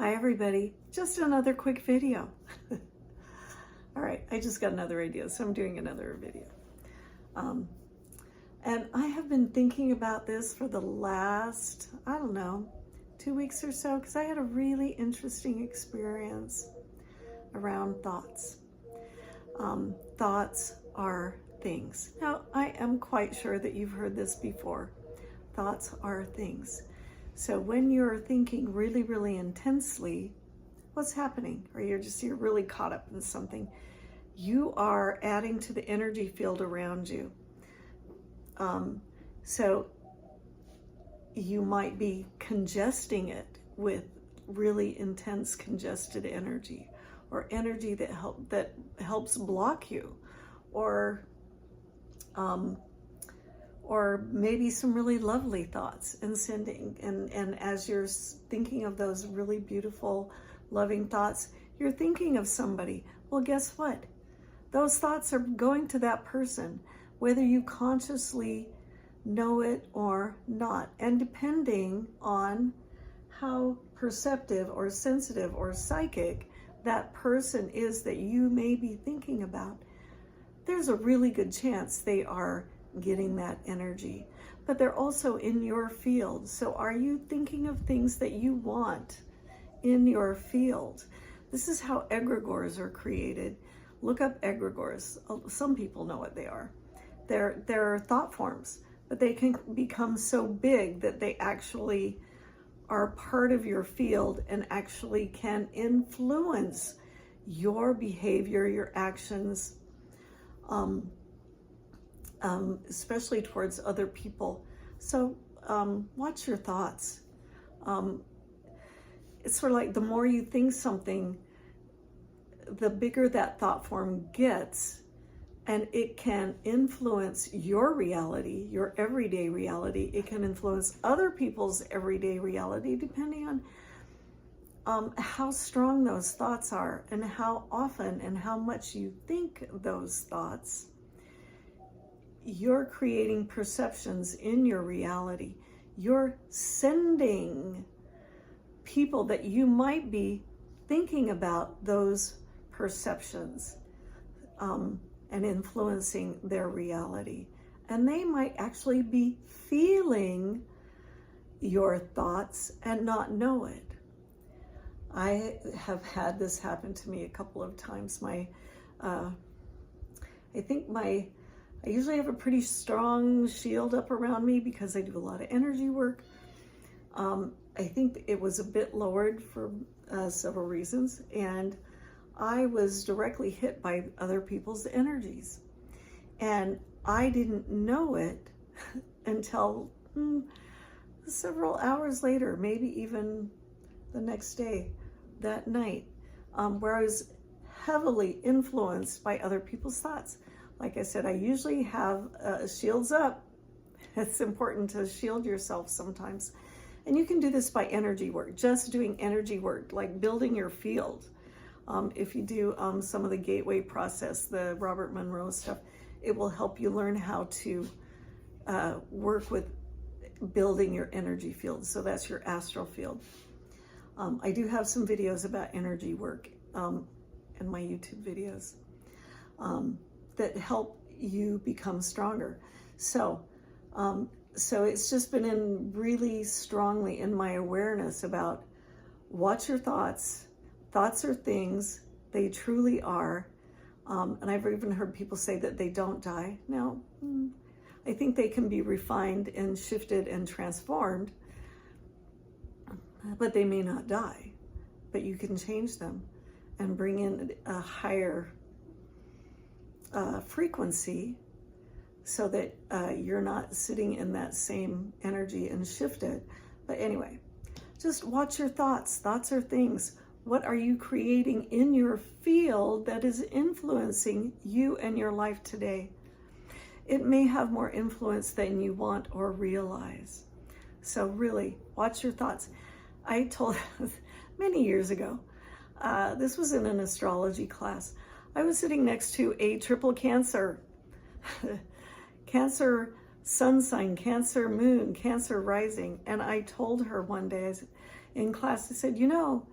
Hi everybody, just another quick video. All right, I just got another idea, so I'm doing another video. And I have been thinking about this for the last, I don't know, 2 weeks or so, because I had a really interesting experience around thoughts. Thoughts are things. Now, I am quite sure that you've heard this before. Thoughts are things. So when you're thinking really, really intensely, what's happening? Or you're really caught up in something. You are adding to the energy field around you. So you might be congesting it with really intense congested energy, or energy that helps block you, or maybe some really lovely thoughts and as you're thinking of those really beautiful, loving thoughts, you're thinking of somebody. Well, guess what? Those thoughts are going to that person, whether you consciously know it or not. And depending on how perceptive or sensitive or psychic that person is that you may be thinking about, there's a really good chance they are getting that energy. But they're also in your field. So are you thinking of things that you want in your field? This is how egregores are created. Look up egregores. Some people know what they are. They're thought forms, but they can become so big that they actually are part of your field and actually can influence your behavior, your actions, especially towards other people. So watch your thoughts. It's sort of like the more you think something, the bigger that thought form gets, and it can influence your reality, your everyday reality. It can influence other people's everyday reality, depending on how strong those thoughts are and how often and how much you think those thoughts. You're creating perceptions in your reality. You're sending people that you might be thinking about those perceptions and influencing their reality. And they might actually be feeling your thoughts and not know it. I have had this happen to me a couple of times. I usually have a pretty strong shield up around me because I do a lot of energy work. I think it was a bit lowered for several reasons, and I was directly hit by other people's energies. And I didn't know it until several hours later, maybe even the next day, that night, where I was heavily influenced by other people's thoughts. Like I said, I usually have shields up. It's important to shield yourself sometimes. And you can do this by energy work, just doing energy work, like building your field. If you do some of the gateway process, the Robert Monroe stuff, it will help you learn how to work with building your energy field. So that's your astral field. I do have some videos about energy work in my YouTube videos that help you become stronger. So it's just been in really strongly in my awareness about watch your thoughts. Thoughts are things, they truly are. And I've even heard people say that they don't die. Now, I think they can be refined and shifted and transformed, but they may not die. But you can change them and bring in a higher frequency so that you're not sitting in that same energy and shift it. But anyway, just watch your thoughts. Thoughts are things. What are you creating in your field that is influencing you and your life today? It may have more influence than you want or realize. So really, watch your thoughts. I told many years ago, this was in an astrology class. I was sitting next to a triple Cancer. Cancer sun sign, Cancer moon, Cancer rising. And I told her one day in class, I said, you know,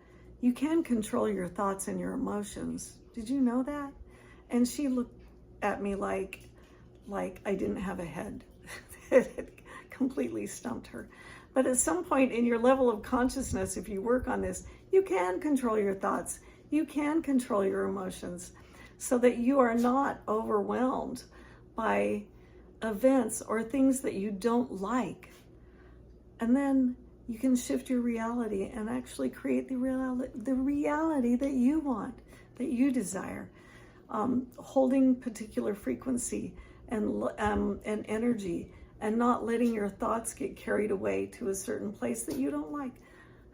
You can control your thoughts and your emotions. Did you know that? And she looked at me like I didn't have a head. It completely stumped her. But at some point in your level of consciousness, if you work on this, you can control your thoughts. You can control your emotions so that you are not overwhelmed by events or things that you don't like. And then you can shift your reality and actually create the reality that you want, that you desire. Holding particular frequency and energy, and not letting your thoughts get carried away to a certain place that you don't like.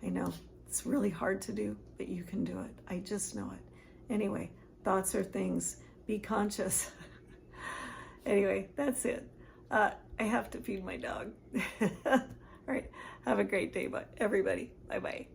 I know it's really hard to do, but you can do it. I just know it. Anyway, thoughts are things. Be conscious. Anyway, that's it. I have to feed my dog. All right. Have a great day, everybody. Bye-bye.